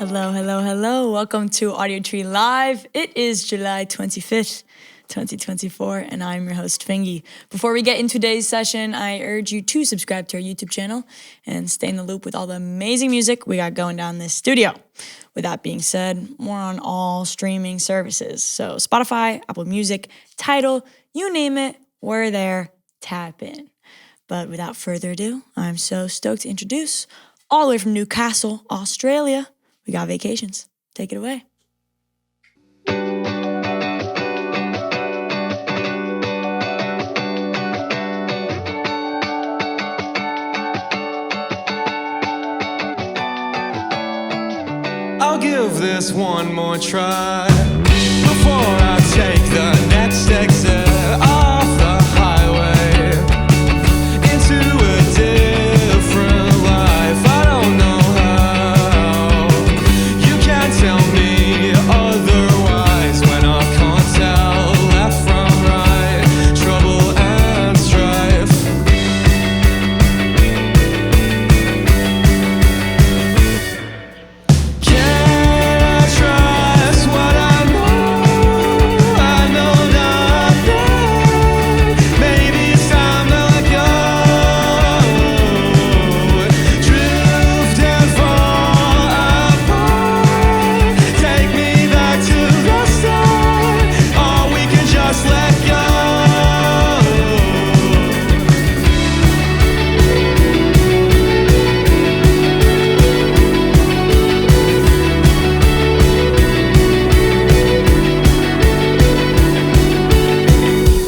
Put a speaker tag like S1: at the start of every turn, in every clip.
S1: Hello, hello, hello. Welcome to Audiotree Live. It is July 25th, 2024, and I'm your host, FINGY. Before we get into today's session, I urge you to subscribe to our YouTube channel and stay in the loop with all the amazing music we got going down in this studio. With that being said, we're on all streaming services. So Spotify, Apple Music, Tidal, you name it, we're there. Tap in. But without further ado, I'm so stoked to introduce, all the way from Newcastle, Australia, we got Vacations. Take it away.
S2: I'll give this one more try before I take the next exit off the highway into a different life. I don't know how you can't tell me otherwise when I can't tell left from right, trouble and strife.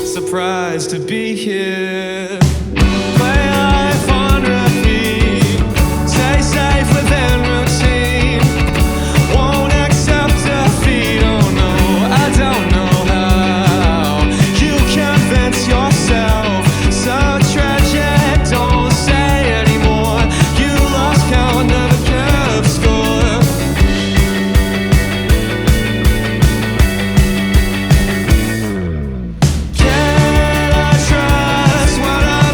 S2: Surprised to be here. Play life on repeat. Stay safe within routine. Won't accept defeat. Oh no, I don't know how you convince yourself. So tragic, don't say anymore. You lost count, never kept score. Can I trust what I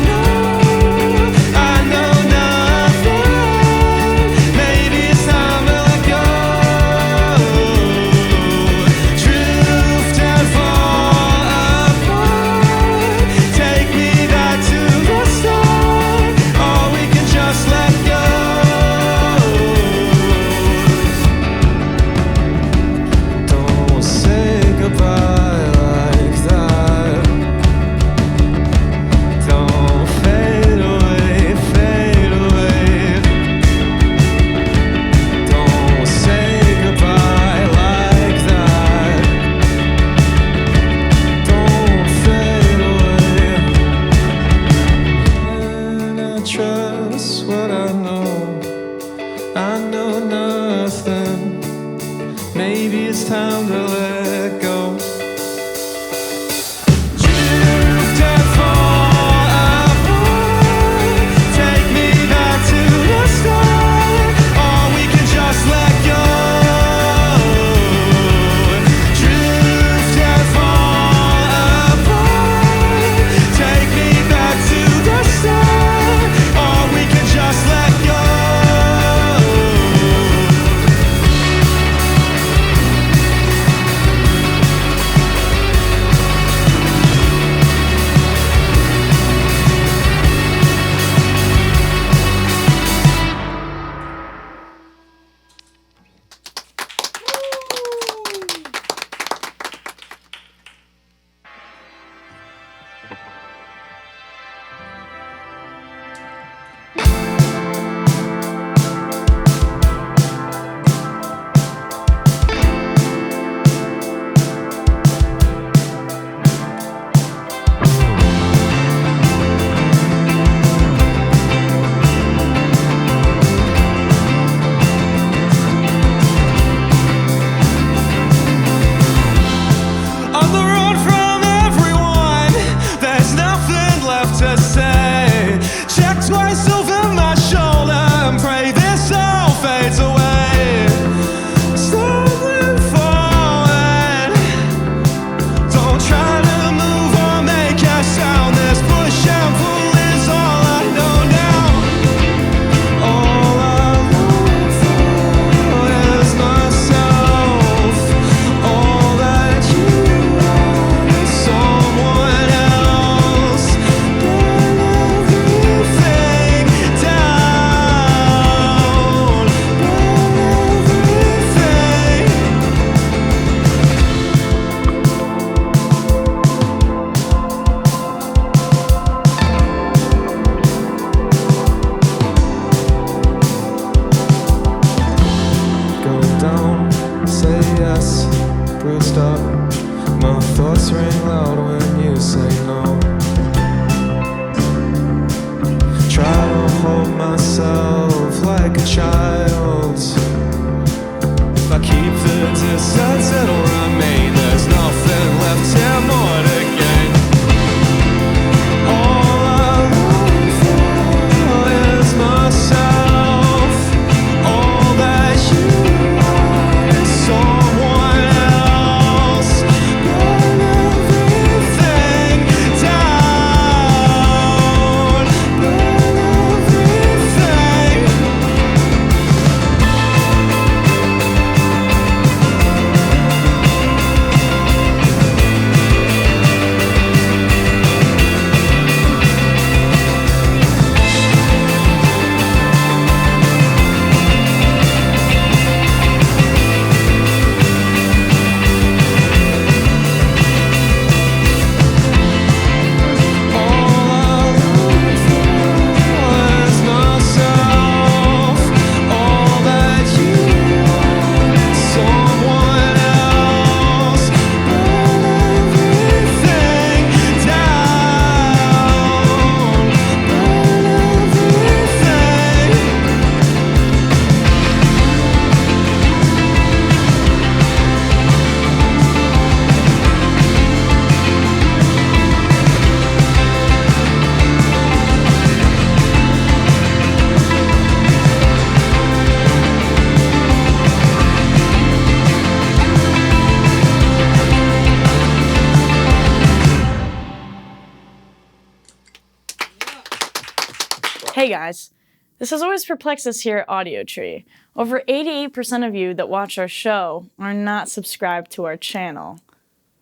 S1: Hey guys, this has always perplexed us here at Audiotree. Over 88% of you that watch our show are not subscribed to our channel.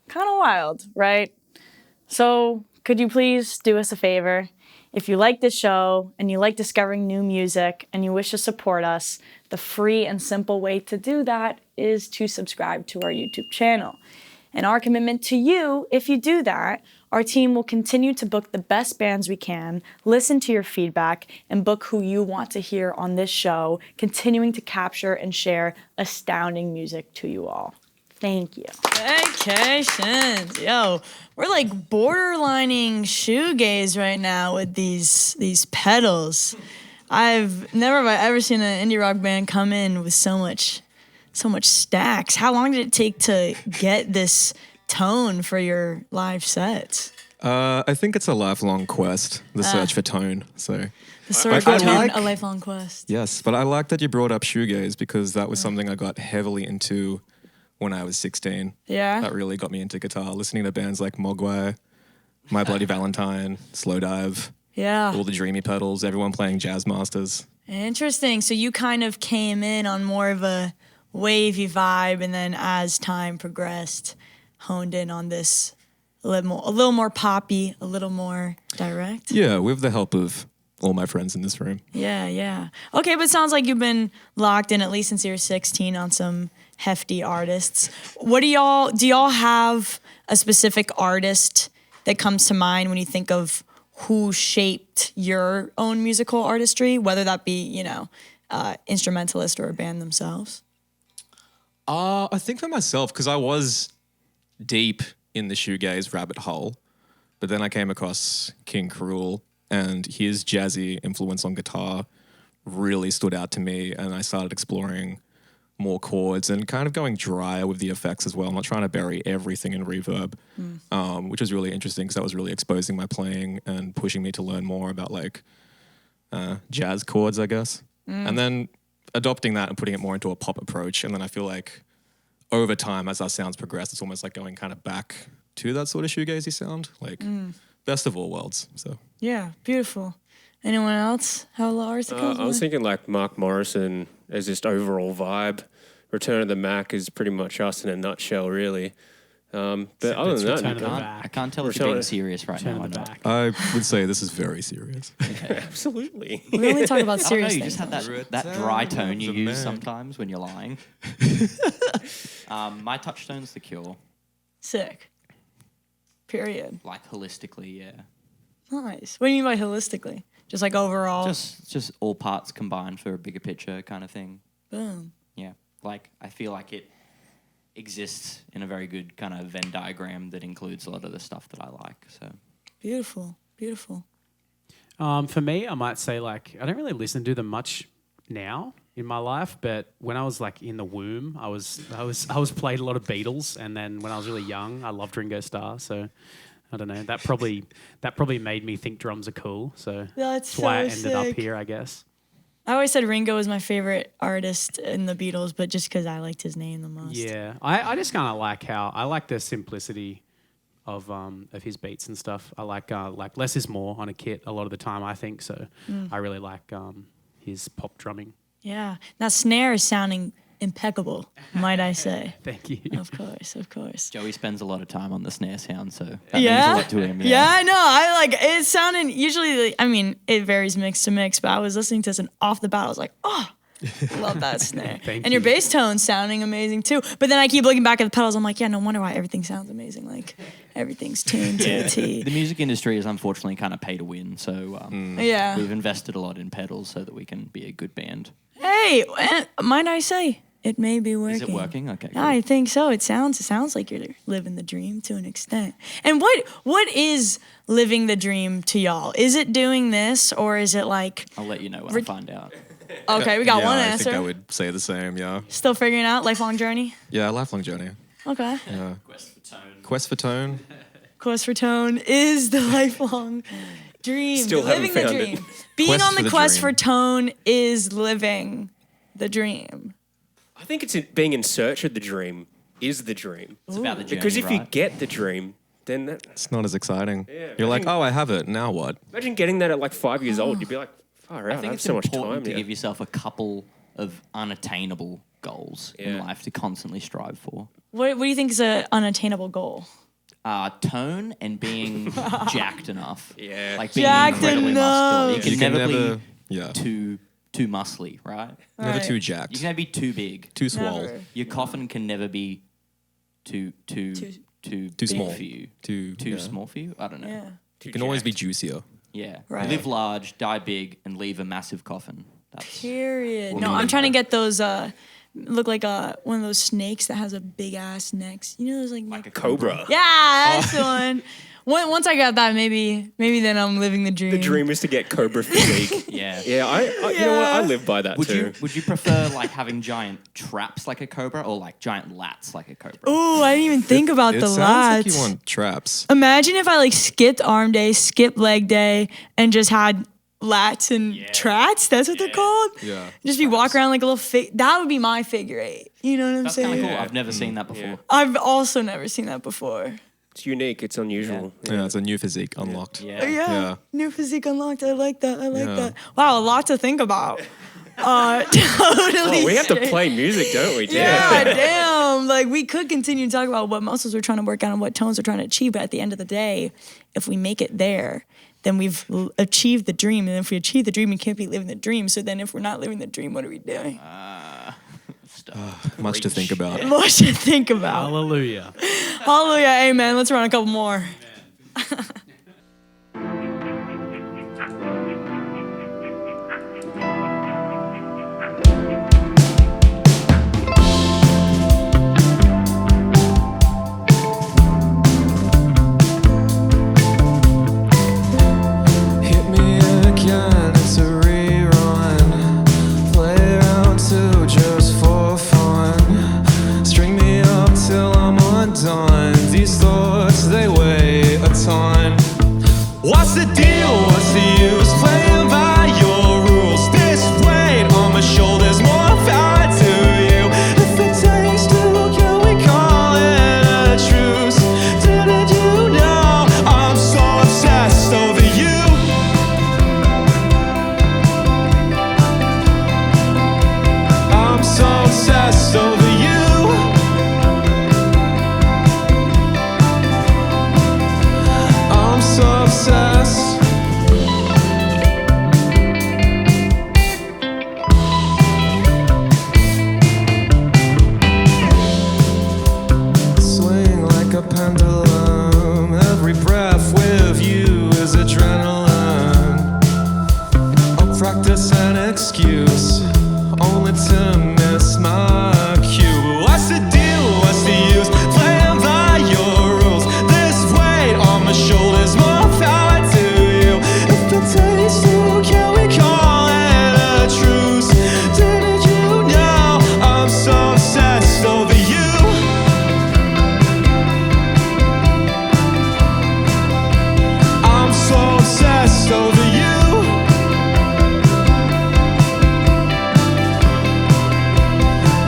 S1: Kind of wild, right? So could you please do us a favor? If you like this show and you like discovering new music and you wish to support us, the free and simple way to do that is to subscribe to our YouTube channel. And our commitment to you, if you do that, our team will continue to book the best bands we can, listen to your feedback, and book who you want to hear on this show, continuing to capture and share astounding music to you all. Thank you. Vacations. Yo, we're like borderlining shoegaze right now with these pedals. I've never have I ever seen an indie rock band come in with so much stacks. How long did it take to get this tone for your live sets?
S2: I think it's a lifelong quest, the search for tone. So
S1: the search for tone, a lifelong quest.
S2: Yes, but I like that you brought up shoegaze because that was something I got heavily into when I was 16.
S1: Yeah.
S2: That really got me into guitar, listening to bands like Mogwai, My Bloody Valentine, Slow Dive.
S1: Yeah.
S2: All the dreamy pedals, everyone playing jazz masters.
S1: Interesting. So you kind of came in on more of a wavy vibe, and then as time progressed, honed in on this a little more poppy, a little more direct.
S2: Yeah, with the help of all my friends in this room.
S1: Yeah. Okay, but it sounds like you've been locked in at least since you were 16 on some hefty artists. Do y'all have a specific artist that comes to mind when you think of who shaped your own musical artistry, whether that be, instrumentalist or a band themselves?
S2: I think for myself, because I was deep in the shoegaze rabbit hole, but then I came across King Cruel, and his jazzy influence on guitar really stood out to me, and I started exploring more chords and kind of going drier with the effects as well. I'm not trying to bury everything in reverb, which was really interesting because that was really exposing my playing and pushing me to learn more about jazz chords, I guess. And then adopting that and putting it more into a pop approach. And then I feel like over time, as our sounds progress, it's almost like going kind of back to that sort of shoegazy sound, best of all worlds. So
S1: yeah, beautiful. Anyone else have a artist that comes
S3: I was thinking like Mark Morrison as just overall vibe. Return of the Mac is pretty much us in a nutshell, really. But other than that,
S4: I can't tell if you're being serious right now or not.
S2: I would say this is very serious.
S3: Absolutely.
S1: We only talk about serious
S4: you
S1: things.
S4: just have that dry tone you use sometimes when you're lying. My touchstone's The Cure.
S1: Sick. Period.
S4: Like holistically, yeah.
S1: Nice. What do you mean by holistically? Just like overall?
S4: Just all parts combined for a bigger picture kind of thing.
S1: Boom.
S4: Yeah. Like, I feel like it exists in a very good kind of Venn diagram that includes a lot of the stuff that I like. So
S1: beautiful.
S5: For me, I might say I don't really listen to them much now in my life, but when I was in the womb, I was played a lot of Beatles, and then when I was really young, I loved Ringo Starr. So I don't know. That probably made me think drums are cool. So that's why I ended up here, I guess.
S1: I always said Ringo was my favorite artist in the Beatles, but just because I liked his name the most.
S5: Yeah, I just kind of I like the simplicity of his beats and stuff. I like less is more on a kit a lot of the time, I think. So I really like his pop drumming.
S1: Yeah. Now snare is sounding impeccable, might I say.
S5: Thank you.
S1: Of course.
S4: Joey spends a lot of time on the snare sound, so that
S1: yeah?
S4: means a lot to him.
S1: Yeah, I know. I like it sounding usually it varies mix to mix, but I was listening to this and off the bat I was like, oh, love that snare.
S5: Thank
S1: and
S5: you.
S1: Your bass tone sounding amazing too. But then I keep looking back at the pedals, I'm like, yeah, no wonder why everything sounds amazing. Like everything's tuned to a T.
S4: The music industry is unfortunately kind of pay to win, so we've invested a lot in pedals so that we can be a good band.
S1: Hey, might I say, it may be working.
S4: Is it working? Okay, cool.
S1: I think so. It sounds like you're living the dream to an extent. And what is living the dream to y'all? Is it doing this, or is it like...
S4: I'll let you know when I find out.
S1: Okay, we got one
S2: I
S1: answer.
S2: think I would say the same, yeah.
S1: Still figuring out lifelong journey?
S2: Yeah, lifelong journey.
S1: Okay.
S2: Yeah.
S4: Quest for tone.
S1: Quest for tone is the lifelong dream.
S3: Still
S1: living the
S3: haven't found
S1: dream.
S3: it.
S1: Being
S2: Quest
S1: on
S2: for
S1: the
S2: the
S1: quest
S2: dream.
S1: for tone is living the dream.
S3: I think it's being in search of the dream is the dream.
S4: It's about the journey,
S3: Because if you
S4: right?
S3: get the dream, then
S2: It's not as exciting.
S3: Yeah,
S2: You're like,
S3: imagine-
S2: oh, I have it. Now what?
S3: imagine getting that at like 5 years old. You'd be like, Oh, right.
S4: I think
S3: have
S4: it's
S3: so much
S4: important
S3: time.
S4: to
S3: Yeah.
S4: give yourself a couple of unattainable goals in
S3: Yeah.
S4: life to constantly strive for.
S1: What do you think is an unattainable goal?
S4: Tone and being jacked enough.
S3: Yeah.
S4: Like being
S1: Jacked
S4: incredibly
S1: enough.
S4: muscular. You can
S6: You can
S4: never
S6: never-
S4: be
S6: yeah.
S4: too muscly, right?
S6: Never
S1: Right.
S6: too
S4: You
S6: jacked.
S4: can never be too big.
S6: Too swole.
S1: Never.
S4: Your coffin can never be too big
S6: small.
S4: for you.
S6: Too yeah.
S4: Small for you? I don't know.
S1: Yeah.
S6: It can always be juicier.
S4: Yeah.
S1: Right.
S4: Live large, die big, and leave a massive coffin. That's
S1: Period.
S4: Well,
S1: No,
S4: maybe.
S1: I'm trying to get those. Look like one of those snakes that has a big ass neck. You know, those like
S3: a cobra.
S1: Yeah, that's the one. Once I got that, maybe then I'm living the dream.
S3: The dream is to get cobra physique.
S4: yeah.
S3: Yeah, I you know what? I live by that
S4: Would
S3: too.
S4: you prefer like having giant traps like a cobra or like giant lats like a cobra?
S1: Ooh, I didn't even think about
S6: It
S1: the
S6: sounds
S1: lats.
S6: like you want traps.
S1: Imagine if I like skipped arm day, skipped leg day, and just had lats and trats. That's what they're called.
S6: Yeah.
S1: Just be walking around like a little that would be my figure 8. You know what I'm
S4: That's kind
S1: saying?
S4: of cool. I've never seen that before.
S3: Yeah.
S1: I've also never seen that before.
S3: It's unique. It's unusual.
S6: Yeah, it's a new physique unlocked.
S4: Yeah.
S1: Yeah.
S6: Yeah.
S1: New physique unlocked. I like that. I like
S6: Yeah.
S1: that. Wow, a lot to think about. Totally.
S3: Oh, we have to
S1: straight.
S3: play music, don't we?
S1: Yeah, damn. Like we could continue to talk about what muscles we're trying to work on and what tones we're trying to achieve, but at the end of the day, if we make it there, then we've achieved the dream. And if we achieve the dream, we can't be living the dream. So then if we're not living the dream, what are we doing?
S6: Much to think about.
S1: Much to think about.
S5: Hallelujah.
S1: Hallelujah. Amen. Let's run a couple more.
S2: Hit me again, it's a rerun. Play round 2 just for fun. String me up till I'm undone. These thoughts, they weigh a ton. What's the deal? What's the use? Playing by your rules. This weight on my shoulders, more valid to you. If it takes 2, can we call it a truce? Didn't you know I'm so obsessed over you? I'm so obsessed over you. I'm so obsessed. Swing like a pendulum. Every breath with you is adrenaline. I'll practice an excuse only to miss my cue. What's the deal? What's the use? Playing by your rules. This weight on my shoulders, more power to you. If it takes 2, can we call it a truce? Didn't you know I'm so obsessed over you? I'm so obsessed over you.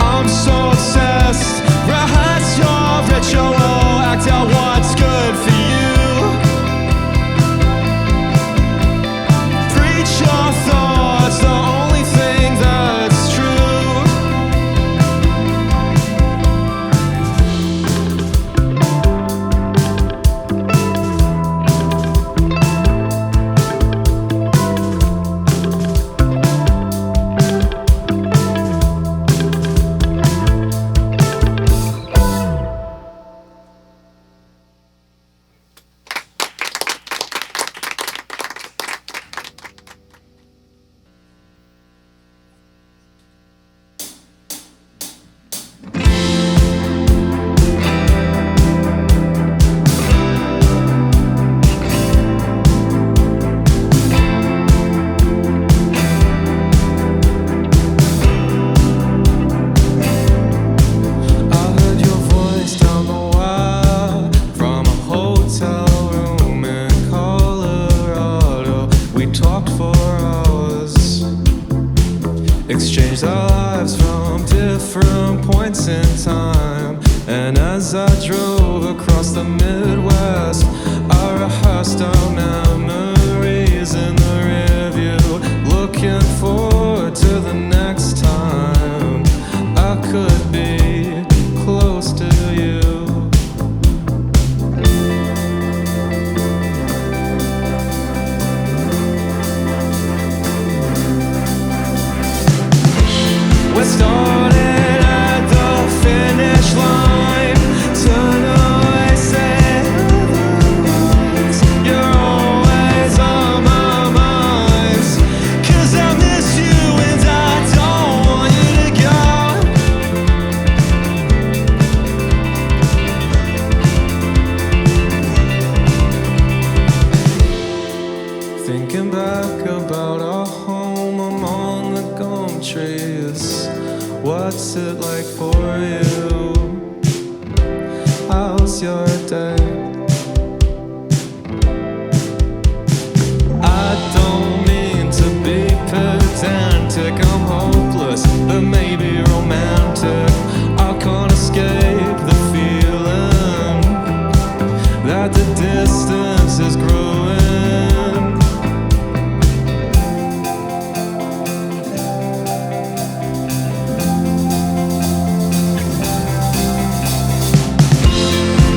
S2: I'm so obsessed. Rehearse your ritual, act out what's good for you. Preach your thoughts, the only thing that's true. I heard your voice down the wire from a hotel room in Colorado. We talked for hours, exchanged our lives from different points in time. And as I drove across the Midwest, I rehearsed our memories in the rearview. Look Thinking back about our home among the gum trees. What's it like for you? How's your day? I don't mean to be pedantic, I'm hopeless, but maybe romantic. I can't escape the feeling that the distance is growing.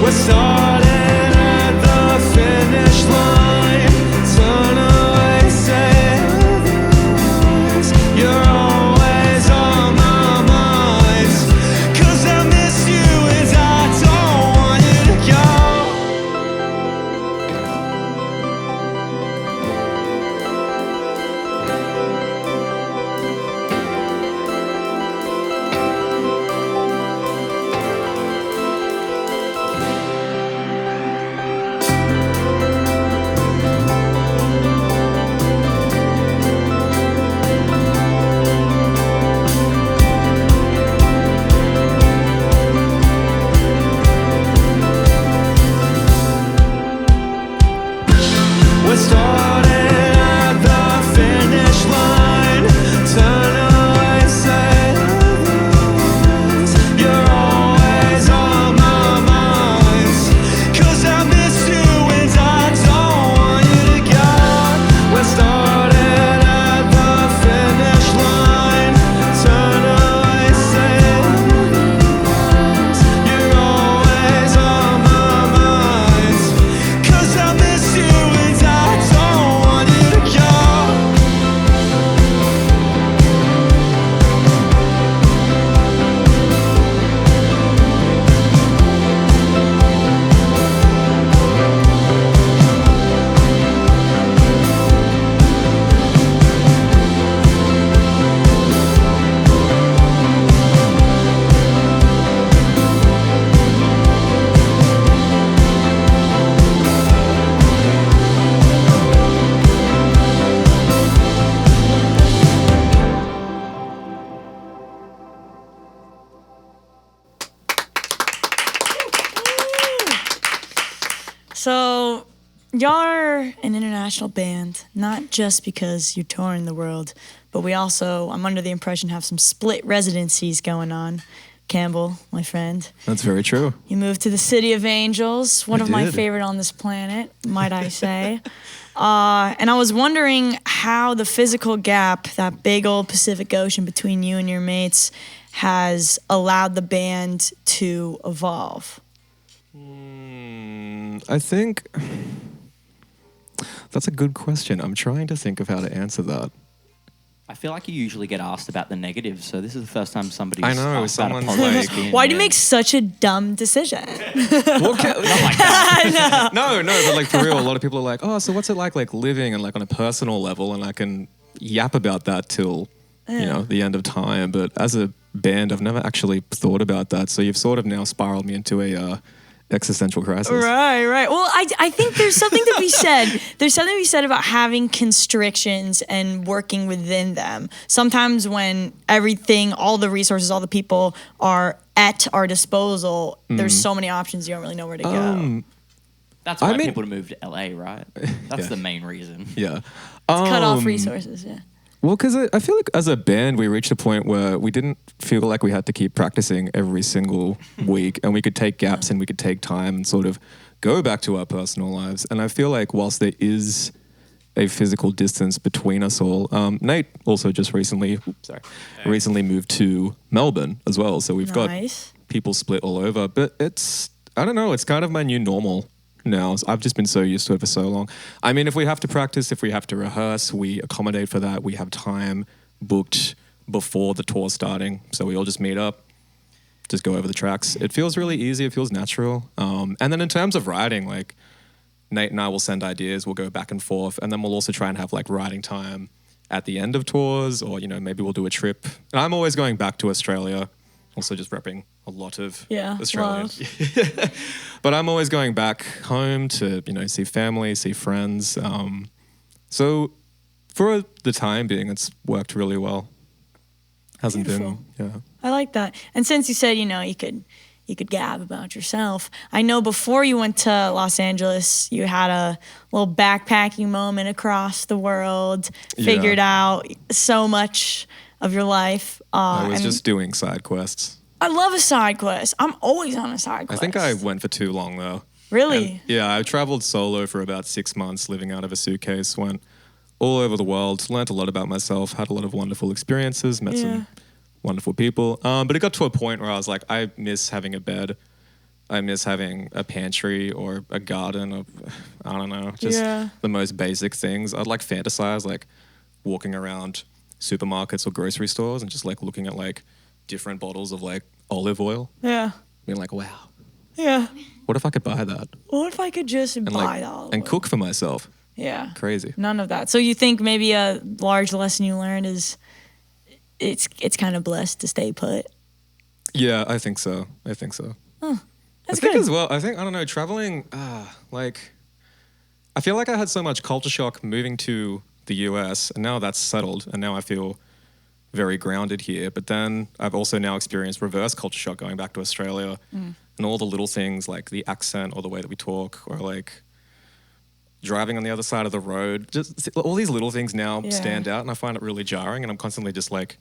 S2: We're starting at the finish line. Turn away, say otherwise. You're always on my mind. 'Cause I miss you and I don't want you to go. We're starting at the finish line. Turn away, say otherwise. You're always on my mind. 'Cause I miss you and I don't want you to go. We're starting at the finish line. Turn away, say otherwise. You're always on my mind. 'Cause I miss you and I don't want you to go.
S1: So, y'all are an international band, not just because you're touring the world, but we also, I'm under the impression, have some split residencies going on. Campbell, my friend,
S6: That's very true.
S1: you moved to the City of Angels, one
S6: I
S1: of my
S6: did.
S1: favorite on this planet, might I say. And I was wondering how the physical gap, that big old Pacific Ocean between you and your mates, has allowed the band to evolve.
S6: I think that's a good question. I'm trying to think of how to answer that.
S4: I feel like you usually get asked about the negatives, so this is the first time somebody's
S6: I know,
S4: asked about a
S6: someone's
S4: positive
S6: like-
S4: spin.
S1: Why do you
S4: Yeah.
S1: make such a dumb decision?
S6: What ca- no, but like for real, a lot of people are like, oh, so what's it like living and like on a personal level? And I can yap about that till, you know, the end of time. But as a band, I've never actually thought about that. So you've sort of now spiraled me into a existential crisis.
S1: Right. Well, I think there's something to be said. There's something to be said about having constrictions and working within them. Sometimes when everything, all the resources, all the people are at our disposal, there's so many options you don't really know where to go.
S4: That's why
S6: I mean-
S4: people move to LA, right? That's the main reason.
S6: Yeah.
S1: Cut off resources, yeah.
S6: Well, because I feel like as a band, we reached a point where we didn't feel like we had to keep practicing every single week, and we could take gaps and we could take time and sort of go back to our personal lives. And I feel like whilst there is a physical distance between us all, Nate also just recently moved to Melbourne as well. So we've
S1: Nice.
S6: got people split all over, but I don't know, it's kind of my new normal now. I've just been so used to it for so long. I mean, if we have to practice, if we have to rehearse, we accommodate for that. We have time booked before the tour starting. So we all just meet up, just go over the tracks. It feels really easy. It feels natural. And then in terms of writing, like Nate and I will send ideas. We'll go back and forth. And then we'll also try and have like writing time at the end of tours, or, you know, maybe we'll do a trip. And I'm always going back to Australia. Also just repping a lot of Australians. But I'm always going back home to, you know, see family, see friends. So for the time being, it's worked really well. Hasn't
S1: Beautiful.
S6: been, yeah.
S1: I like that. And since you said, you could gab about yourself, I know before you went to Los Angeles, you had a little backpacking moment across the world, figured out so much of your life.
S6: I was
S1: and
S6: just doing side quests.
S1: I love a side quest. I'm always on a side
S6: I
S1: quest.
S6: think I went for too long though.
S1: Really?
S6: And, yeah, I traveled solo for about 6 months, living out of a suitcase, went all over the world, learned a lot about myself, had a lot of wonderful experiences, met some wonderful people. But it got to a point where I was like, I miss having a bed. I miss having a pantry or a garden. Or, I don't know, just the most basic things. I'd like fantasize like walking around supermarkets or grocery stores and just like looking at like different bottles of like olive oil.
S1: Yeah.
S6: Being like, wow,
S1: Yeah.
S6: what if I could buy that?
S1: What if I could just
S6: And
S1: buy
S6: like
S1: the olive
S6: and
S1: oil?
S6: cook for myself.
S1: Yeah.
S6: Crazy.
S1: None of that. So you think maybe a large lesson you learned is it's kind of blessed to stay put.
S6: Yeah, I think so.
S1: That's
S6: I think
S1: good.
S6: as well, I don't know, traveling, like, I feel like I had so much culture shock moving to the US, and now that's settled, and now I feel very grounded here. But then I've also now experienced reverse culture shock going back to Australia, and all the little things like the accent or the way that we talk, or like driving on the other side of the road. Just all these little things now stand out, and I find it really jarring, and I'm constantly just like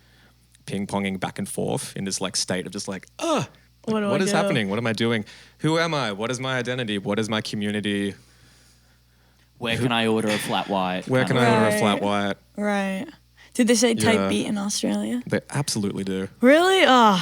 S6: ping-ponging back and forth in this like state of just like, what is happening? What am I doing? Who am I? What is my identity? What is my community?
S4: Where can I order a flat white?
S6: Where can I order a flat white?
S1: Right. Did they say type
S6: Yeah.
S1: beat in Australia?
S6: They absolutely do.
S1: Really? Y'all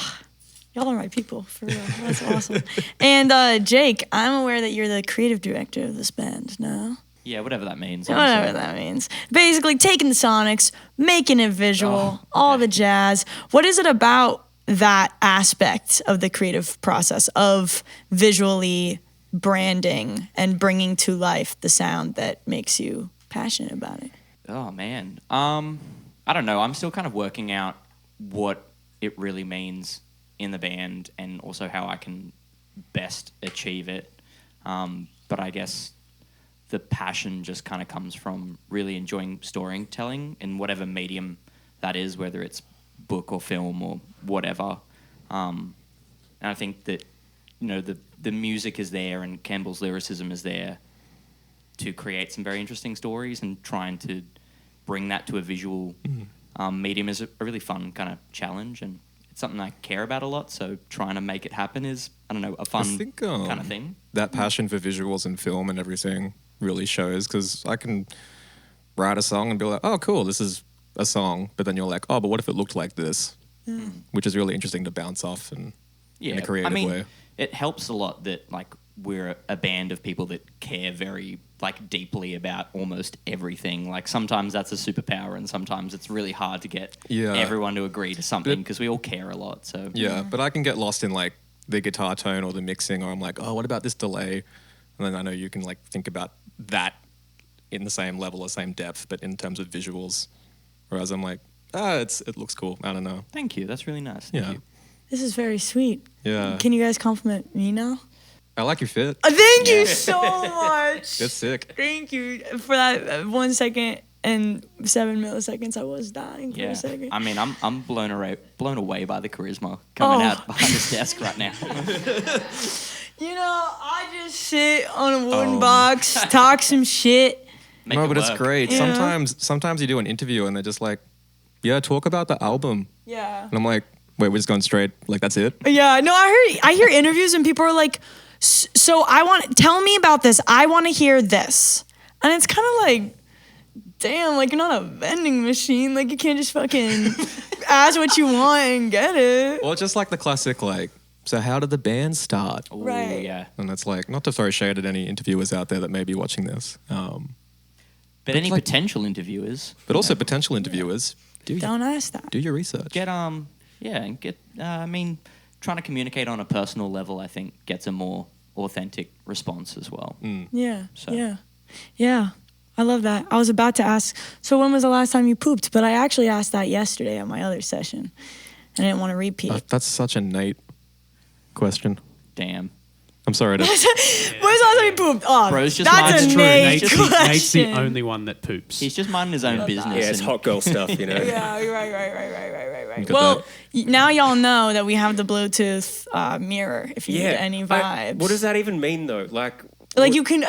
S1: are my people, for real. That's awesome. And Jake, I'm aware that you're the creative director of this band, no?
S4: Yeah, whatever that means.
S1: Whatever
S4: honestly.
S1: that means. Basically, taking the sonics, making it visual, all the jazz. What is it about that aspect of the creative process of visually branding and bringing to life the sound that makes you passionate about it?
S4: Oh man, I don't know. I'm still kind of working out what it really means in the band, and also how I can best achieve it. But I guess the passion just kind of comes from really enjoying storytelling in whatever medium that is, whether it's book or film or whatever. And I think that, the music is there and Campbell's lyricism is there to create some very interesting stories, and trying to bring that to a visual medium is a really fun kind of challenge, and it's something I care about a lot. So trying to make it happen is, I don't know, a fun kind of thing.
S6: That passion for visuals and film and everything really shows, because I can write a song and be like, oh, cool, this is a song. But then you're like, oh, but what if it looked like this? Which is really interesting to bounce off in a creative way.
S4: It helps a lot that like we're a band of people that care very like deeply about almost everything. Like sometimes that's a superpower, and sometimes it's really hard to get everyone to agree to something, because we all care a lot. So
S6: but I can get lost in like the guitar tone or the mixing, or I'm like, oh, what about this delay? And then I know you can like think about that in the same level or same depth, but in terms of visuals. Whereas I'm like, it looks cool. I don't know.
S4: Thank you. That's really nice. Thank you.
S1: This is very sweet.
S6: Yeah.
S1: Can you guys compliment me now?
S6: I like your fit.
S1: Thank you so much.
S6: It's sick.
S1: Thank you for that 1 second and 7 milliseconds. I was dying for a second.
S4: I mean, I'm blown away by the charisma coming out behind this desk right now.
S1: I just sit on a wooden box, talk some shit.
S4: Make
S6: No,
S4: it
S6: but it's
S4: work.
S6: great.
S1: Yeah.
S6: Sometimes you do an interview and they're just like, yeah, talk about the album.
S1: Yeah.
S6: And I'm like, wait, we're just going straight. Like, that's it?
S1: Yeah. No, I hear interviews and people are like, so tell me about this. I want to hear this. And it's kind of like, damn, like you're not a vending machine. Like you can't just fucking ask what you want and get it.
S6: Well, just like the classic, like, so how did the band start?
S4: Ooh,
S1: Right.
S4: Yeah.
S6: And it's like, not to throw shade at any interviewers out there that may be watching this,
S4: But any potential interviewers,
S6: but also potential interviewers,
S1: Don't ask that.
S6: do your research.
S4: I mean, trying to communicate on a personal level, I think, gets a more authentic response as well.
S1: Yeah.
S4: So.
S1: Yeah. I love that. I was about to ask, so when was the last time you pooped? But I actually asked that yesterday at my other session. And I didn't want to repeat.
S6: That's such a Nate question.
S4: Damn.
S6: I'm sorry to.
S1: When's the last time you pooped? Oh,
S4: Bro's just
S1: that's
S4: minding
S1: a
S4: his
S1: Nate
S5: Nate's
S1: question.
S5: the only one that poops.
S4: He's just minding his own business.
S3: Yeah, it's
S4: and-
S3: hot girl stuff, you know.
S1: Yeah, right.
S6: Got
S1: Well,
S6: that.
S1: now y'all know that we have the Bluetooth mirror if you need any vibes.
S3: What does that even mean though? Like
S1: You can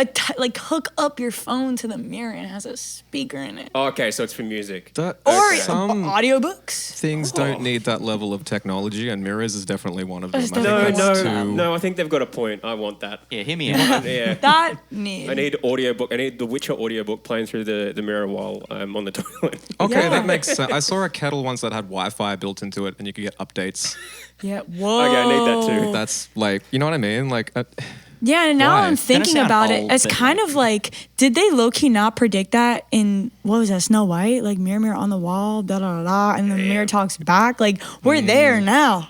S1: hook up your phone to the mirror and it has a speaker in it.
S3: Oh, okay, so it's for music.
S6: That,
S1: Or
S6: some
S1: audiobooks.
S6: things don't need that level of technology, and mirrors is definitely one of them.
S1: That's
S6: I think
S1: definitely
S6: that's
S1: one of
S6: too-
S3: No, I think they've got a point. I want that.
S4: Yeah, hear me out.
S3: Yeah.
S1: That need.
S3: I need audiobook. I need the Witcher audiobook playing through the mirror while I'm on the toilet.
S6: Okay,
S1: Yeah.
S6: that makes sense. I saw a kettle once that had Wi-Fi built into it, and you could get updates.
S1: Yeah. Whoa.
S3: Okay, I need that too.
S6: That's like, you know what I mean? Like,
S1: Yeah, and now
S6: Why?
S1: I'm
S6: It's
S4: gonna
S1: thinking
S4: sound
S1: about it
S4: old,
S1: as
S4: but
S1: kind of like, did they low-key not predict that in, what was that, Snow White? Like, mirror, mirror on the wall, da-da-da-da, and the mirror talks back. Like, we're there now.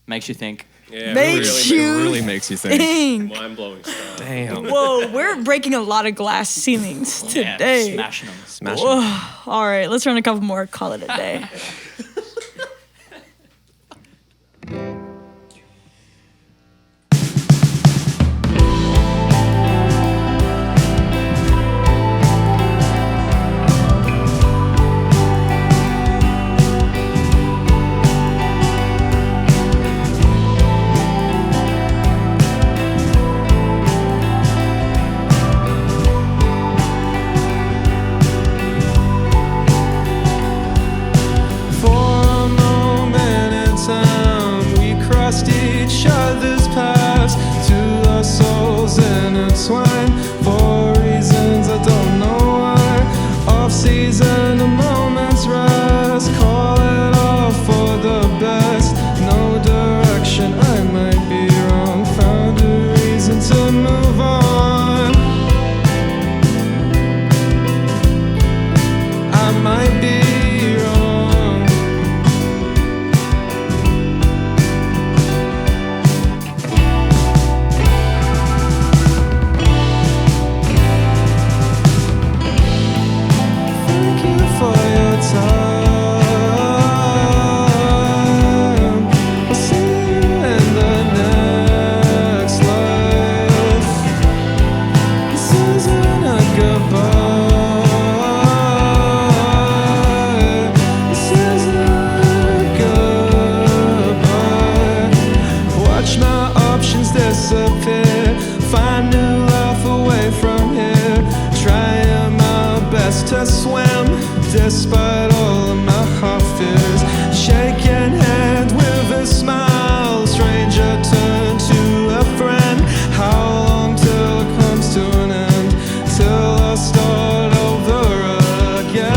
S4: Makes you think.
S3: Yeah,
S1: Makes
S6: it
S1: you
S6: really makes you think.
S1: think.
S3: mind blowing stuff.
S6: Damn.
S1: Whoa, we're breaking a lot of glass ceilings
S4: Yeah,
S1: today.
S4: smashing them.
S6: Smash
S1: Whoa.
S6: it.
S1: All right, let's run a couple more. Call it a day.
S2: For a moment in time, we crossed each other's paths till our souls intertwined. For reasons I don't know why, off season, a moment's rest. Call it all for the best. No direction, I might be wrong. Found a reason to move on. I might be wrong. Thank you for your time. I'll see you in the next life. This isn't a goodbye. This isn't a goodbye. Watch my options disappear. Find new life away from here. Trying my best to swim despite all of my half fears. Shaking hand with a smile. Stranger turn to a friend. How long till it comes to an end? Till I start over again.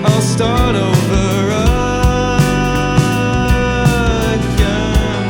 S2: I'll start over again.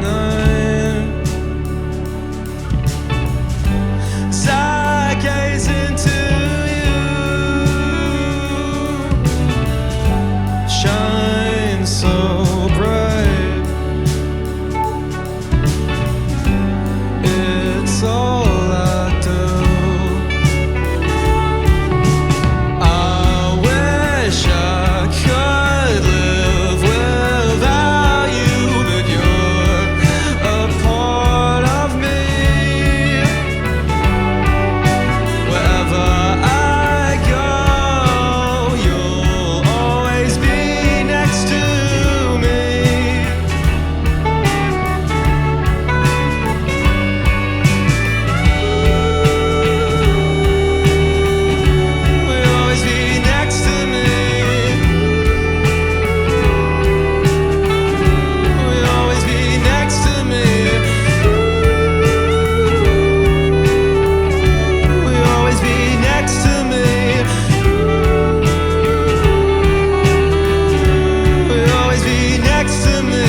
S2: night. As I gaze into you, shine so bright. It's all I do. I wish I could live without you, but you're a part of me. Wherever I go, you'll always be next to me. Will always be next to me. Will always be next to me. Will always be next to me. Will always be next to me.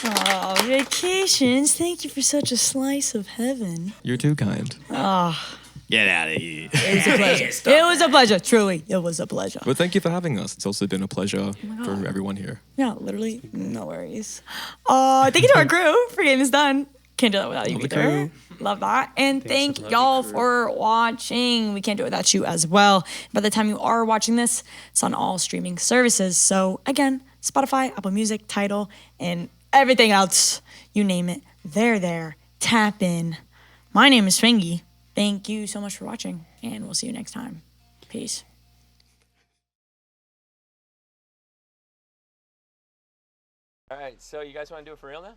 S1: Oh, vacations. Thank you for such a slice of heaven.
S6: You're too kind.
S4: Get out of here.
S1: It was a pleasure. It was a pleasure. Truly, it was a pleasure.
S6: But thank you for having us. It's also been a pleasure for everyone here.
S1: Yeah, literally, no worries. Thank you to our crew for getting this done. Can't do that without you
S6: Love the
S1: either.
S6: crew.
S1: Love that. And
S5: Thanks,
S1: thank
S5: love
S1: y'all
S5: the crew.
S1: for watching. We can't do it without you as well. By the time you are watching this, it's on all streaming services. So again, Spotify, Apple Music, Tidal, and everything else. You name it. They're there. Tap in. My name is Fingy. Thank you so much for watching, and we'll see you next time. Peace.
S7: All right, so you guys want to do it for real now?